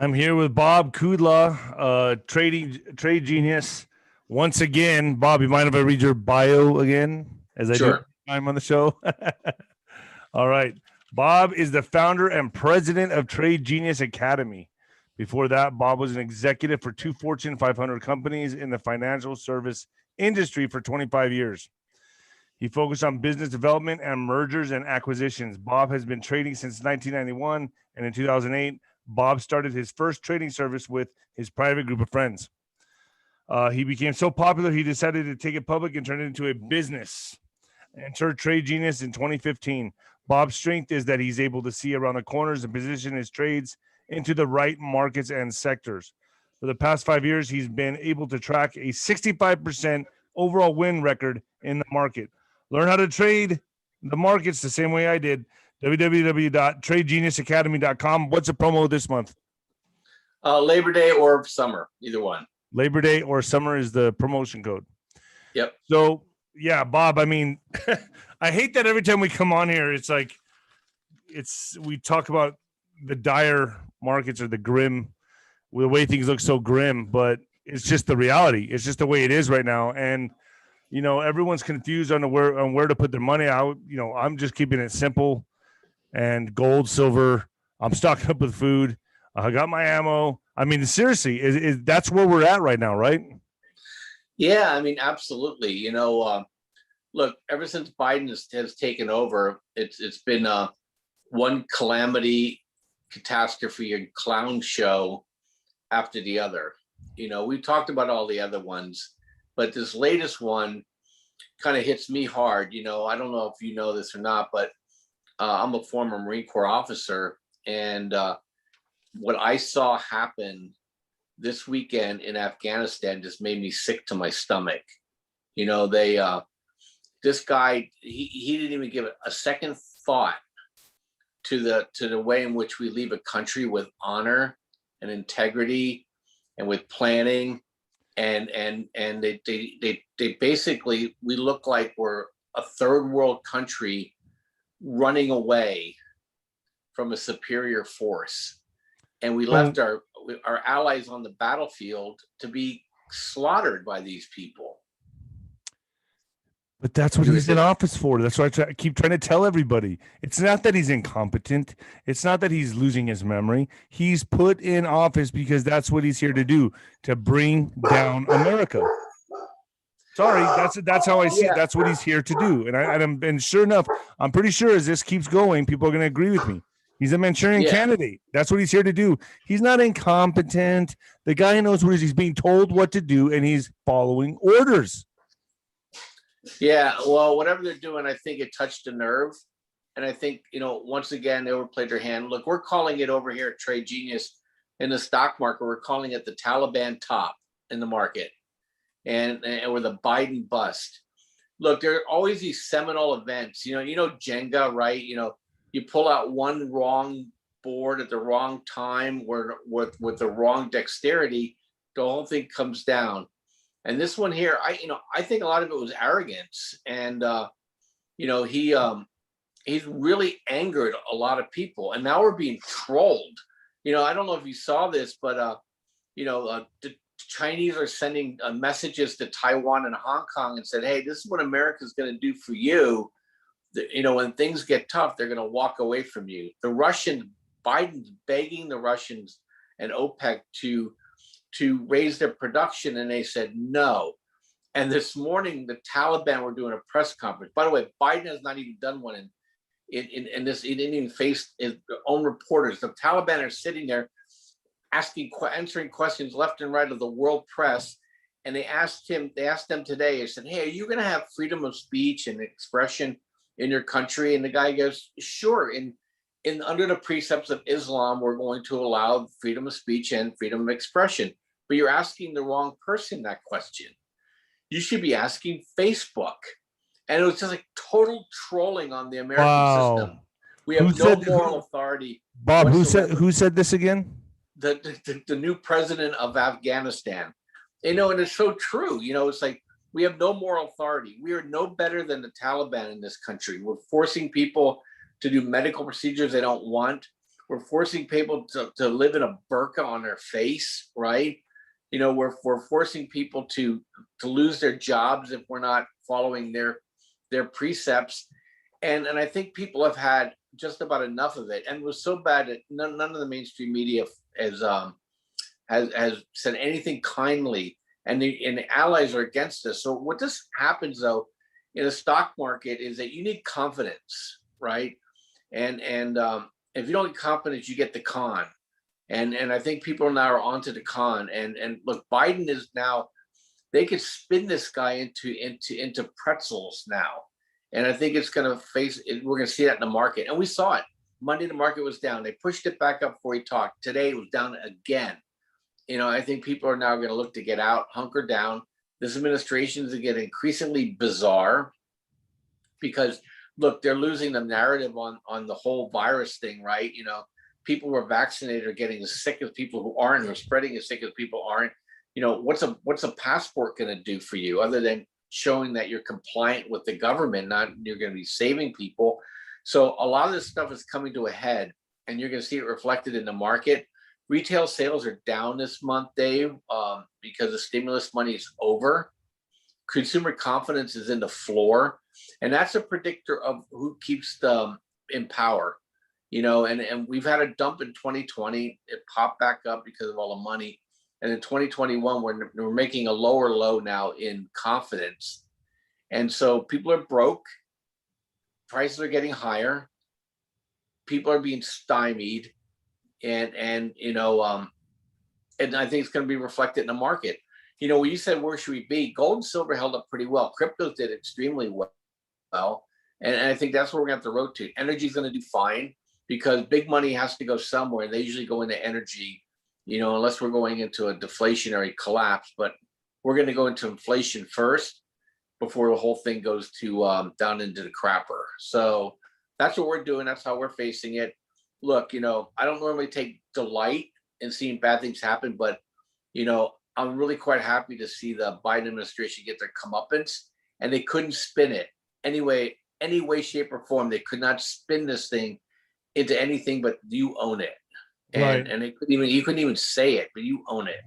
I'm here with Bob Kudla, trade genius. Once again, Bob, you mind if I read your bio again, as I do Sure. time on the show? All right. Bob is the founder and president of Trade Genius Academy. Before that, Bob was an executive for two Fortune 500 companies in the financial service industry for 25 years. He focused on business development and mergers and acquisitions. Bob has been trading since 1991, and in 2008, Bob started his first trading service with his private group of friends. He became so popular, he decided to take it public and turn it into a business. Entered Trade Genius in 2015. Bob's strength is that he's able to see around the corners and position his trades into the right markets and sectors. For the past 5 years, he's been able to track a 65% overall win record in the market. Learn how to trade the markets the same way I did. www.tradegeniusacademy.com. What's the promo this month? Labor Day or summer, either one. Labor Day or summer is the promotion code. Yep. So, yeah, Bob, I mean, I hate that every time we come on here, it's like we talk about the dire markets or the way things look so grim, but it's just the reality. It's just the way it is right now. And everyone's confused on where to put their money out. I'm just keeping it simple and gold, silver. I'm stocking up with food. I got my ammo. I mean, seriously, that's where we're at right now, right? Yeah, I mean, absolutely. Look, ever since Biden has taken over, it's been one calamity, catastrophe, and clown show after the other. We've talked about all the other ones, but this latest one kind of hits me hard. I don't know if you know this or not, but I'm a former Marine Corps officer, and what I saw happen this weekend in Afghanistan just made me sick to my stomach. This guy, he didn't even give it a second thought to the way in which we leave a country with honor and integrity and with planning. And they basically, we look like we're a third world country running away from a superior force. And we left our allies on the battlefield to be slaughtered by these people. But that's what he's in office for. That's what I keep trying to tell everybody. It's not that he's incompetent. It's not that he's losing his memory. He's put in office because that's what he's here to do, to bring down America. Sorry, that's how I see it. That's what he's here to do. And sure enough, I'm pretty sure as this keeps going, people are going to agree with me. He's a Manchurian candidate. That's what he's here to do. He's not incompetent. The guy knows what he's being told what to do, and he's following orders. Yeah, well, whatever they're doing, I think it touched a nerve. And I think, once again, they overplayed their hand. Look, we're calling it over here at Trade Genius in the stock market. We're calling it the Taliban top in the market and or the Biden bust. Look, there are always these seminal events. Jenga, right? You pull out one wrong board at the wrong time with the wrong dexterity, the whole thing comes down. And this one here, I think a lot of it was arrogance, and he's really angered a lot of people, and now we're being trolled. I don't know if you saw this, but the Chinese are sending messages to Taiwan and Hong Kong and said, "Hey, this is what America's going to do for you. When things get tough, they're going to walk away from you." Biden's begging the Russians and OPEC to raise their production, and they said no. And this morning, the Taliban were doing a press conference. By the way, Biden has not even done one in this. He didn't even face his own reporters. The Taliban are sitting there answering questions left and right of the world press. And they asked them today, they said, "Hey, are you going to have freedom of speech and expression in your country?" And the guy goes, "Sure. Under the precepts of Islam, we're going to allow freedom of speech and freedom of expression. But you're asking the wrong person that question. You should be asking Facebook." And it was just like total trolling on the American system. We have no moral authority. Bob, who said this again? The new president of Afghanistan. And it's so true. It's like we have no moral authority. We are no better than the Taliban in this country. We're forcing people to do medical procedures they don't want. we're forcing people to live in a burqa on their face, right? You know, we're forcing people to lose their jobs if we're not following their precepts. And I think people have had just about enough of it. And it was so bad that none of the mainstream media has said anything kindly, and the allies are against us. So what this happens though in the stock market is that you need confidence, right? And if you don't get confidence, you get the con. And I think people now are onto the con. And look, Biden is now, they could spin this guy into pretzels now. And I think it's going to we're going to see that in the market. And we saw it. Monday, the market was down. They pushed it back up before he talked. Today, it was down again. You know, I think people are now going to look to get out, hunker down. This administration is going to get increasingly bizarre because, look, they're losing the narrative on the whole virus thing, right? You know, people who are vaccinated are getting as sick as people who aren't, or spreading as sick as people aren't. You know, what's a passport going to do for you other than showing that you're compliant with the government, not you're going to be saving people. So a lot of this stuff is coming to a head, and you're going to see it reflected in the market. Retail sales are down this month, Dave, because the stimulus money is over. Consumer confidence is in the floor, and that's a predictor of who keeps them in power. You know, and we've had a dump in 2020. It popped back up because of all the money. And in 2021, we're making a lower low now in confidence. And so people are broke. Prices are getting higher. People are being stymied. And you know, and I think it's going to be reflected in the market. You know, when you said, where should we be? Gold and silver held up pretty well. Cryptos did extremely well. And I think that's where we're going to have to rotate. Energy is going to do fine because big money has to go somewhere. They usually go into energy, you know, unless we're going into a deflationary collapse. But we're going to go into inflation first before the whole thing goes to down into the crapper. So that's what we're doing. That's how we're facing it. Look, you know, I don't normally take delight in seeing bad things happen, but, you know, I'm really quite happy to see the Biden administration get their comeuppance, and they couldn't spin it anyway, any way, shape, or form. They could not spin this thing into anything but you own it. And Right. you couldn't even say it, but you own it.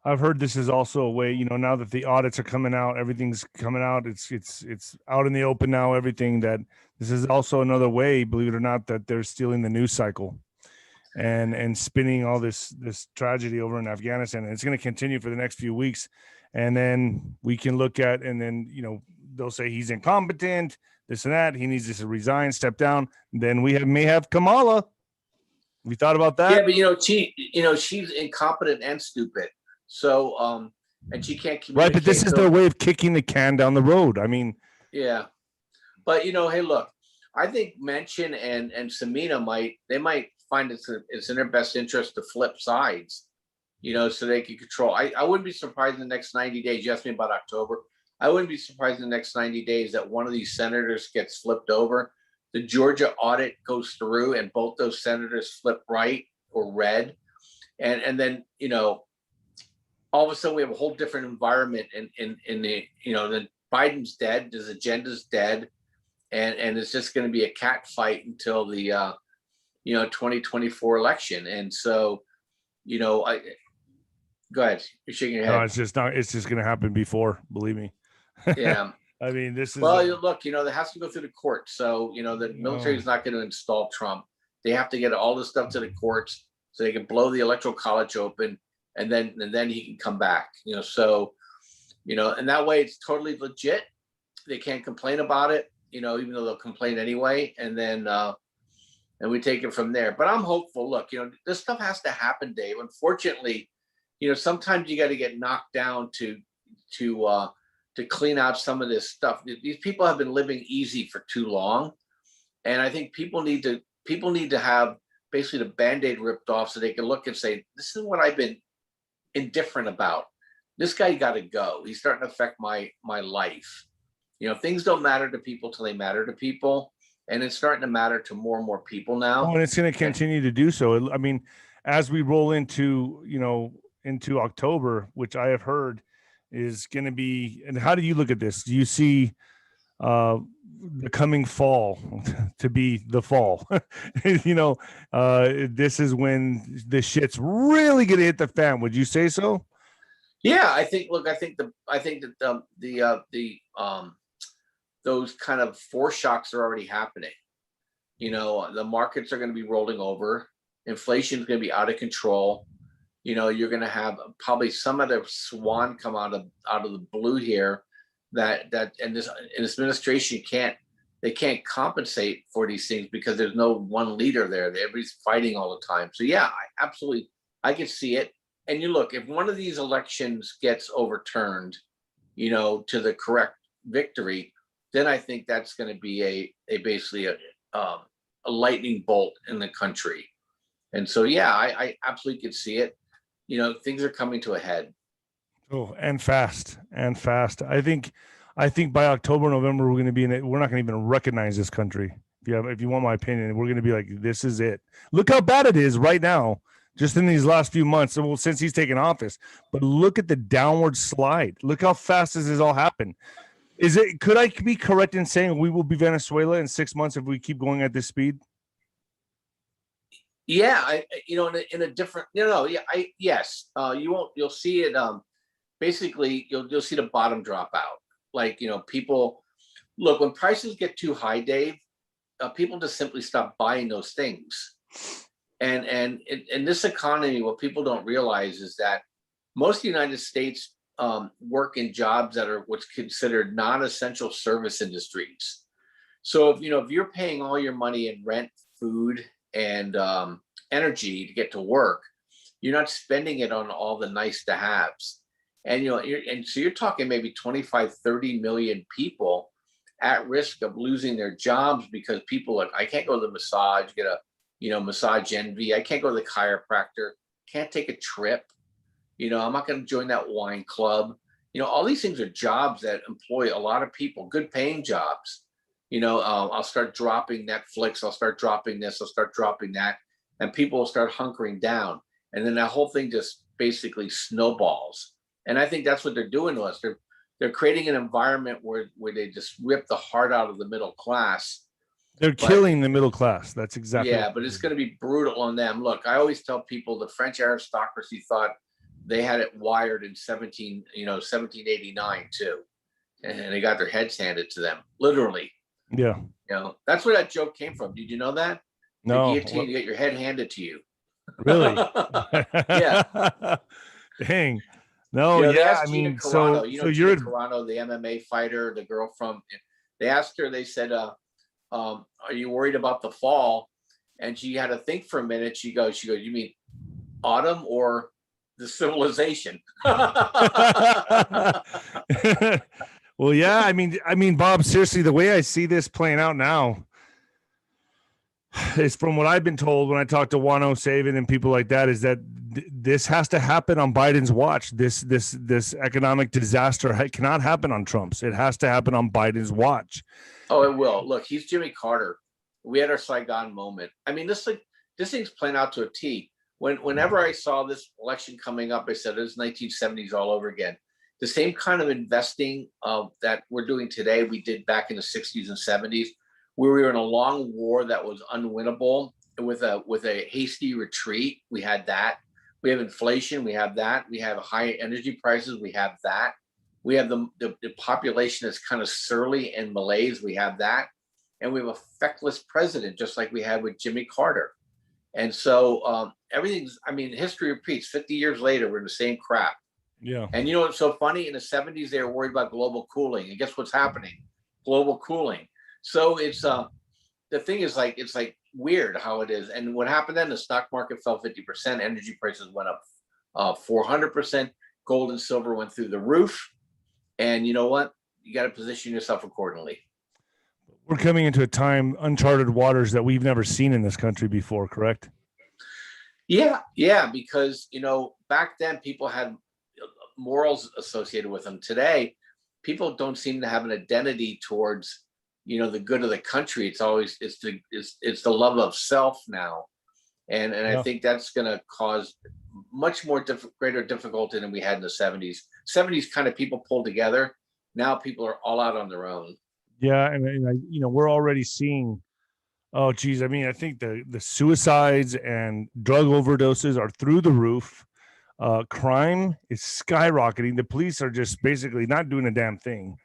I've heard this is also a way, you know, now that the audits are coming out, everything's coming out. It's out in the open now, everything, that this is also another way, believe it or not, that they're stealing the news cycle and spinning all this tragedy over in Afghanistan. And it's going to continue for the next few weeks. And then we can look at, and then, you know, they'll say he's incompetent, this and that. He needs to resign, step down. Then we may have Kamala. We thought about that. Yeah, but she's incompetent and stupid. So and she can't communicate. Right, but this is their way of kicking the can down the road. I mean, yeah. But, you know, hey, look, I think Manchin and Samina might find it's in their best interest to flip sides, you know, so they can control. I wouldn't be surprised in the next 90 days. You asked me about October. I wouldn't be surprised in the next 90 days that one of these senators gets flipped over. The Georgia audit goes through and both those senators flip right or red. And then, you know, all of a sudden we have a whole different environment in the, you know, then Biden's dead, his agenda's dead, and it's just going to be a cat fight until the 2024 election. And so, you know, go ahead, you're shaking your head. No, it's just going to happen before, believe me. Yeah. I mean, this is look, you know, that has to go through the court. So, you know, the military is not going to install Trump. They have to get all this stuff to the courts so they can blow the electoral college open, and then he can come back. You know, so, you know, and that way it's totally legit. They can't complain about it, you know, even though they'll complain anyway. And then and we take it from there. But I'm hopeful. Look, you know, this stuff has to happen, Dave. Unfortunately, you know, sometimes you got to get knocked down to clean out some of this stuff. These people have been living easy for too long, and I think people need to have basically the Band-Aid ripped off so they can look and say, this is what I've been indifferent about. This guy got to go. He's starting to affect my life. You know, things don't matter to people till they matter to people, and it's starting to matter to more and more people now. Oh, and it's going to continue to do so. I mean, as we roll into October, which I have heard is going to be. And how do you look at this? Do you see the coming fall to be the fall. This is when the shit's really gonna hit the fan. Would you say so? Yeah, I think. Look, I think that those kind of foreshocks are already happening. The markets are going to be rolling over. Inflation is going to be out of control. You're going to have probably some other swan come out of the blue here and this administration can't compensate for these things because there's no one leader there. Everybody's fighting all the time. So yeah, I can see it. And you look, if one of these elections gets overturned, to the correct victory, then I think that's going to be basically a lightning bolt in the country. And so yeah, I absolutely could see it. Things are coming to a head. Oh, and fast. I think by October, November, we're going to we're not going to even recognize this country. If you want my opinion, we're going to be like, this is it. Look how bad it is right now, just in these last few months. Well, since he's taken office, but look at the downward slide. Look how fast this has all happened. Could I be correct in saying we will be Venezuela in 6 months if we keep going at this speed? Yeah, in a different, yes, you'll see it. Basically, you'll see the bottom drop out. Like, people look, when prices get too high, Dave, people just simply stop buying those things. And in this economy, what people don't realize is that most of the United States work in jobs that are what's considered non-essential service industries. So if you're paying all your money in rent, food, and energy to get to work, you're not spending it on all the nice to haves. And so you're talking maybe 25, 30 million people at risk of losing their jobs because people like, I can't go to the massage, get a massage envy. I can't go to the chiropractor, can't take a trip. I'm not going to join that wine club. All these things are jobs that employ a lot of people, good paying jobs. I'll start dropping Netflix. I'll start dropping this. I'll start dropping that. And people will start hunkering down. And then that whole thing just basically snowballs. And I think that's what they're doing to us. They're creating an environment where they just rip the heart out of the middle class. They're killing the middle class. That's exactly. Yeah, but it's going to be brutal on them. Look, I always tell people the French aristocracy thought they had it wired in 1789 too. And they got their heads handed to them, literally. Yeah. That's where that joke came from. Did you know that? No. The guillotine, you get your head handed to you. Really? Yeah. Dang. No, yeah. I mean, Carano, so you're Carano, the MMA fighter, the girl they asked her, they said, are you worried about the fall? And she had to think for a minute. She goes, you mean autumn or the civilization? Well, yeah, I mean, Bob, seriously, the way I see this playing out now is from what I've been told when I talk to Wano Saban and people like that, is that this has to happen on Biden's watch. This economic disaster cannot happen on Trump's. It has to happen on Biden's watch. Oh, it will. Look, he's Jimmy Carter. We had our Saigon moment. I mean, this thing's playing out to a T. Whenever I saw this election coming up, I said it was 1970s all over again. The same kind of investing that we're doing today, we did back in the 60s and 70s, where we were in a long war that was unwinnable with a hasty retreat. We had that. We have inflation. We have that. We have high energy prices. We have that. We have the population that's kind of surly and malaise. We have that. And we have a feckless president, just like we had with Jimmy Carter. And so history repeats. 50 years later, we're in the same crap. Yeah. And you know what's so funny? In the 70s, they were worried about global cooling. And guess what's happening? Global cooling. So it's the thing is it's weird how it is. And what happened then? The stock market fell 50%. Energy prices went up 400%. Gold and silver went through the roof. And you know what? You got to position yourself accordingly. We're coming into a time, uncharted waters that we've never seen in this country before, correct? Yeah, because back then people had morals associated with them. Today, people don't seem to have an identity towards the good of the country. It's always it's the love of self now, and yeah. I think that's going to cause much more greater difficulty than we had in the 70s. 70s kind of people pulled together. Now people are all out on their own. Yeah, and we're already seeing. Oh, geez, I mean, I think the suicides and drug overdoses are through the roof. Crime is skyrocketing. The police are just basically not doing a damn thing.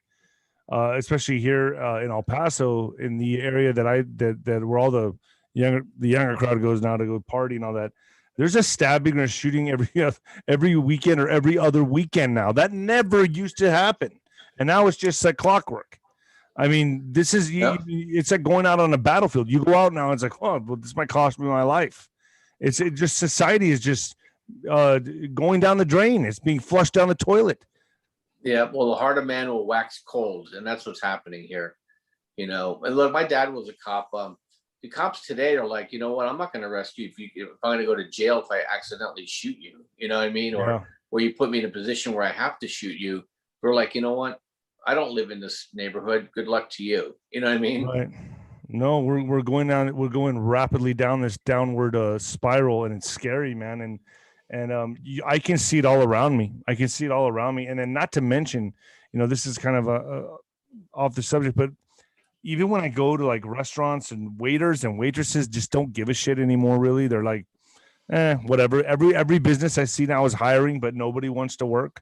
Especially here in El Paso, in the area that where all the younger crowd goes now to go party and all that. There's a stabbing or shooting every weekend or every other weekend now. That never used to happen, and now it's just like clockwork. I mean, this is Yep. it's like going out on a battlefield. You go out now, it's like, oh, well, this might cost me my life. It just society is just uh, going down the drain. It's being flushed down the toilet. Yeah. Well, the heart of man will wax cold, and that's what's happening here. And look, my dad was a cop. The cops today are like, you know what? I'm not going to arrest you if I'm going to go to jail if I accidentally shoot you. You know what I mean? Yeah. Or you put me in a position where I have to shoot you. We're like, you know what? I don't live in this neighborhood. Good luck to you. You know what I mean? Right. No, we're going down. We're going rapidly down this downward spiral, and it's scary, man. I can see it all around me. I can see it all around me, and then not to mention, this is kind of a off the subject, but even when I go to like restaurants and waiters and waitresses just don't give a shit anymore. Really, they're like, whatever. Every business I see now is hiring, but nobody wants to work.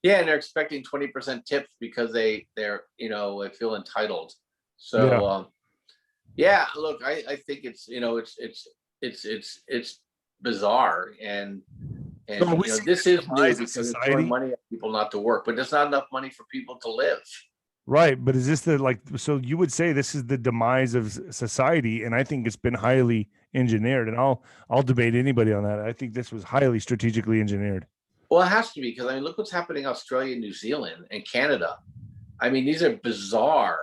Yeah, and they're expecting 20% tips because they feel entitled. Yeah. So yeah, look, I think it's bizarre, So and we see this the is new demise of because it's throwing society. money at people not to work, but there's not enough money for people to live. Right, but is this so you would say this is the demise of society, and I think it's been highly engineered, and I'll debate anybody on that. I think this was highly strategically engineered. Well, it has to be because I mean, look what's happening in Australia, New Zealand, and Canada. I mean, these are bizarre.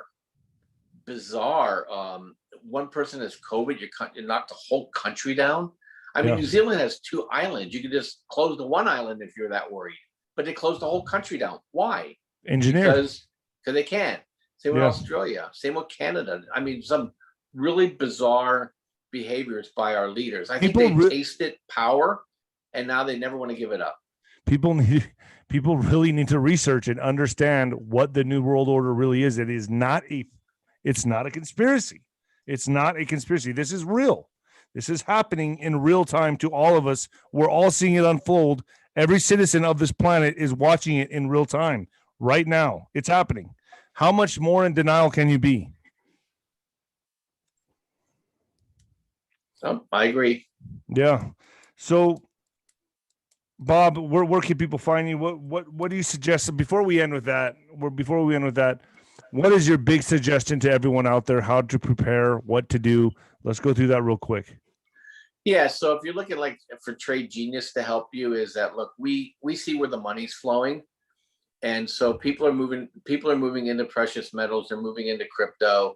One person has COVID, you knock the whole country down. I mean, Yeah, New Zealand has two islands. You could just close the one island if you're that worried, but they closed the whole country down. Why? engineered. Because they can. Same with Yeah, Australia. Same with Canada. I mean, some really bizarre behaviors by our leaders. I think people they've tasted power, and now they never want to give it up. people need people really need to research and understand what the new world order really is. It's not a conspiracy. It's not a conspiracy. This is real. This is happening in real time to all of us. We're all seeing it unfold. Every citizen of this planet is watching it in real time right now. It's happening. How much more in denial can you be? I agree. Yeah. So, Bob, where can people find you? What do you suggest before we end with that? What is your big suggestion to everyone out there? How to prepare? What to do? Let's go through that real quick. Yeah. So if you're looking like for Trade Genius to help you, is that look, we see where the money's flowing. And so people are moving into precious metals, they're moving into crypto,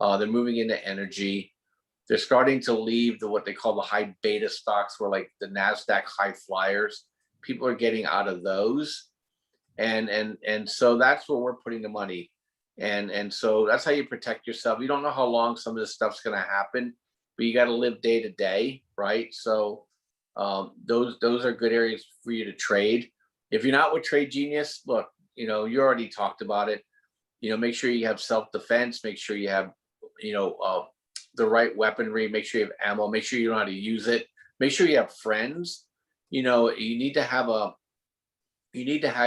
they're moving into energy. They're starting to leave what they call the high beta stocks, where like the NASDAQ high flyers. People are getting out of those. And so that's where we're putting the money. And so that's how you protect yourself. You don't know how long some of this stuff's gonna happen, but you got to live day to day, right? So those are good areas for you to trade. If you're not with Trade Genius, look, you already talked about it. Make sure you have self defense. Make sure you have, the right weaponry. Make sure you have ammo. Make sure you know how to use it. Make sure you have friends. You need to have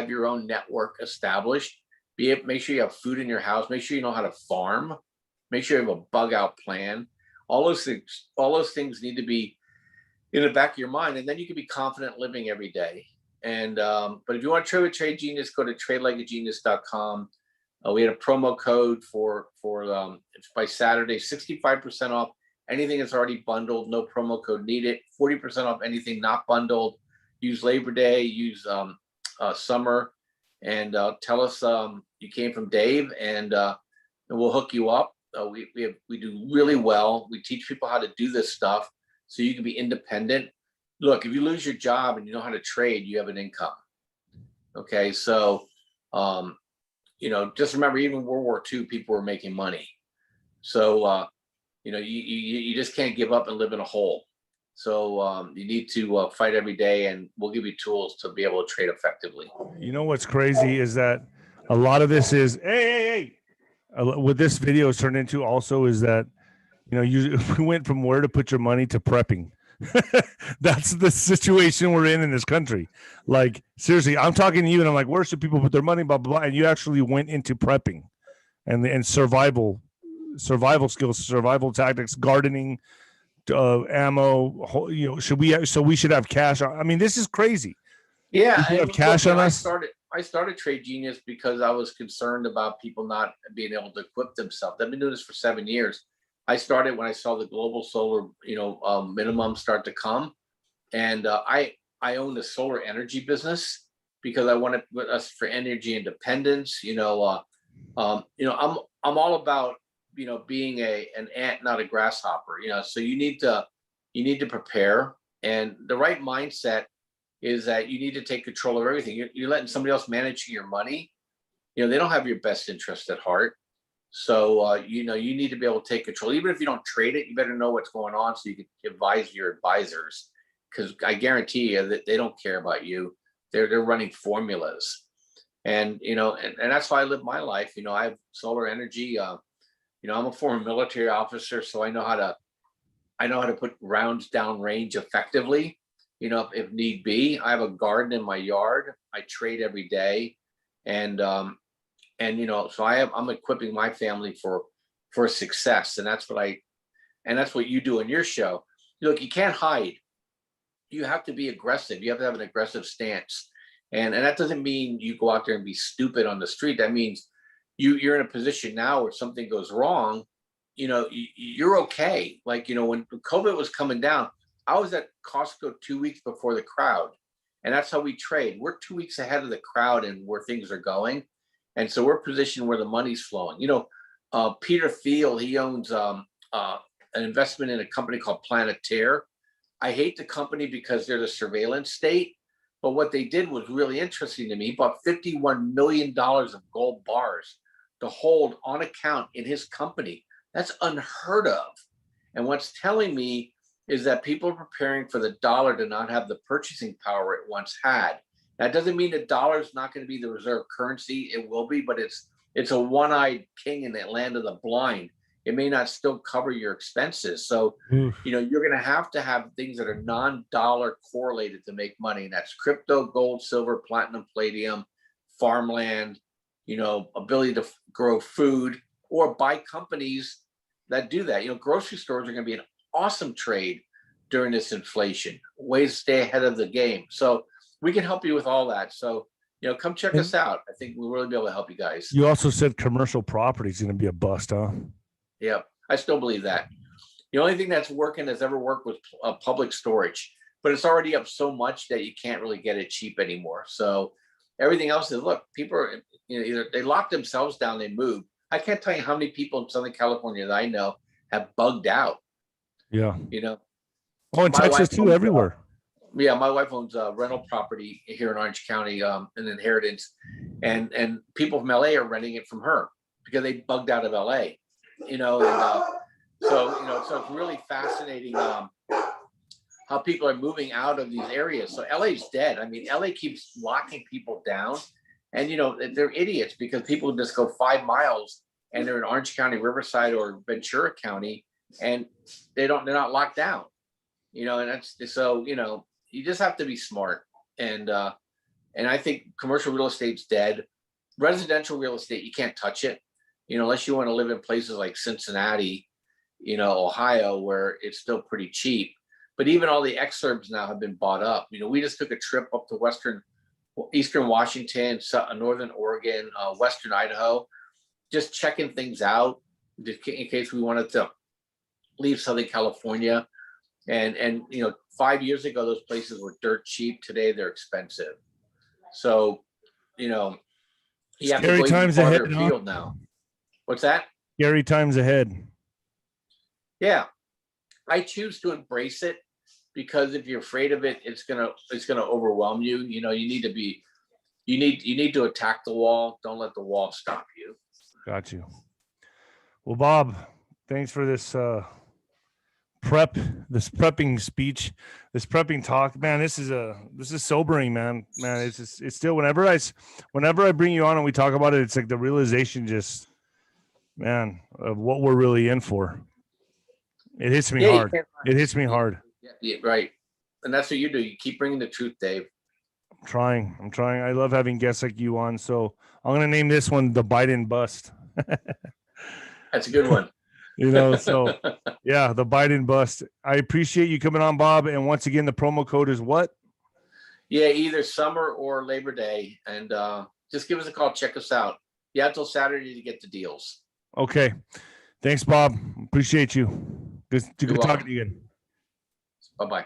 your own network established. Make sure you have food in your house. Make sure you know how to farm. Make sure you have a bug out plan. All those things need to be in the back of your mind, and then you can be confident living every day. And but if you want to trade with Trade Genius, go to tradelikeagenius.com. We had a promo code for by Saturday, 65% off anything that's already bundled. No promo code needed. 40% off anything not bundled. Use Labor Day. Use summer, and tell us you came from Dave, and we'll hook you up. We do really well. We teach people how to do this stuff so you can be independent. Look, if you lose your job and you know how to trade, you have an income. Okay, so just remember, even World War II, people were making money. So you just can't give up and live in a hole. So you need to fight every day, and we'll give you tools to be able to trade effectively. You know what's crazy is that a lot of this is hey. What this video has turned into also is that we went from where to put your money to prepping. That's the situation we're in this country. Like seriously, I'm talking to you, and I'm like, where should people put their money? Blah blah blah. And you actually went into prepping, and survival skills, survival tactics, gardening, ammo. Should we? So we should have cash. I mean, this is crazy. Yeah, we should have cash on us. I started Trade Genius because I was concerned about people not being able to equip themselves. I've been doing this for 7 years. I started when I saw the global solar, minimum start to come, and I owned a solar energy business because I wanted us for energy independence. I'm all about being an ant, not a grasshopper. So you need to prepare, and the right mindset is that you need to take control of everything. You're letting somebody else manage your money. They don't have your best interest at heart. So, you need to be able to take control. Even if you don't trade it, you better know what's going on so you can advise your advisors. Because I guarantee you that they don't care about you. They're running formulas. And, and that's why I live my life. I have solar energy. I'm a former military officer, so I know how to put rounds down range effectively. If need be. I have a garden in my yard. I trade every day, and so I'm equipping my family for success, and that's what you do in your show. Look, you can't hide. You have to be aggressive. You have to have an aggressive stance, and that doesn't mean you go out there and be stupid on the street. That means you're in a position now where something goes wrong. You're okay. Like when COVID was coming down, I was at Costco 2 weeks before the crowd, and that's how we trade. We're 2 weeks ahead of the crowd and where things are going, and so we're positioned where the money's flowing. Peter Thiel, he owns an investment in a company called Planeteer. I hate the company because they're the surveillance state, but what they did was really interesting to me. He bought $51 million of gold bars to hold on account in his company. That's unheard of, and what's telling me is that people are preparing for the dollar to not have the purchasing power it once had. That doesn't mean the dollar is not going to be the reserve currency. It will be, but it's a one-eyed king in the land of the blind. It may not still cover your expenses. So, you're going to have things that are non-dollar correlated to make money. And that's crypto, gold, silver, platinum, palladium, farmland, ability to grow food or buy companies that do that. Grocery stores are going to be an awesome trade during this inflation, ways to stay ahead of the game. So we can help you with all that. So, come check us out. I think we'll really be able to help you guys. You also said commercial property is going to be a bust, huh? Yeah, I still believe that. The only thing that's ever worked with public storage, but it's already up so much that you can't really get it cheap anymore. So everything else is, look, people are, either they lock themselves down, they move. I can't tell you how many people in Southern California that I know have bugged out. Yeah. Oh, in Texas too, everywhere. My wife owns a rental property here in Orange County, an inheritance, and people from LA are renting it from her because they bugged out of LA. So it's really fascinating how people are moving out of these areas. So LA's dead. I mean, LA keeps locking people down, and they're idiots because people just go 5 miles and they're in Orange County, Riverside, or Ventura County, and they're not locked down. And that's so. You just have to be smart, and I think commercial real estate's dead. Residential real estate, you can't touch it, unless you want to live in places like Cincinnati, Ohio, where it's still pretty cheap. But even all the exurbs now have been bought up. We just took a trip up to Eastern Washington, Northern Oregon, Western Idaho, just checking things out in case we wanted to leave Southern California. And 5 years ago, those places were dirt cheap. Today, they're expensive. So, you have to go even farther afield now. What's that? Scary times ahead. Yeah. I choose to embrace it because if you're afraid of it, it's gonna overwhelm you. You need to attack the wall. Don't let the wall stop you. Got you. Well, Bob, thanks for this prepping speech, this prepping talk, man. This is sobering, man. It's still whenever I bring you on and we talk about it, it's like the realization just, man, of what we're really in for. It hits me hard. It hits me hard. Yeah, right. And that's what you do. You keep bringing the truth, Dave. I'm trying. I love having guests like you on. So I'm going to name this one the Biden bust. That's a good one. So yeah, the Biden bust. I appreciate you coming on, Bob. And once again, the promo code is what? Yeah, either summer or Labor Day. And just give us a call. Check us out. You have till Saturday to get the deals. Okay. Thanks, Bob. Appreciate you. Good talking to you again. Bye-bye.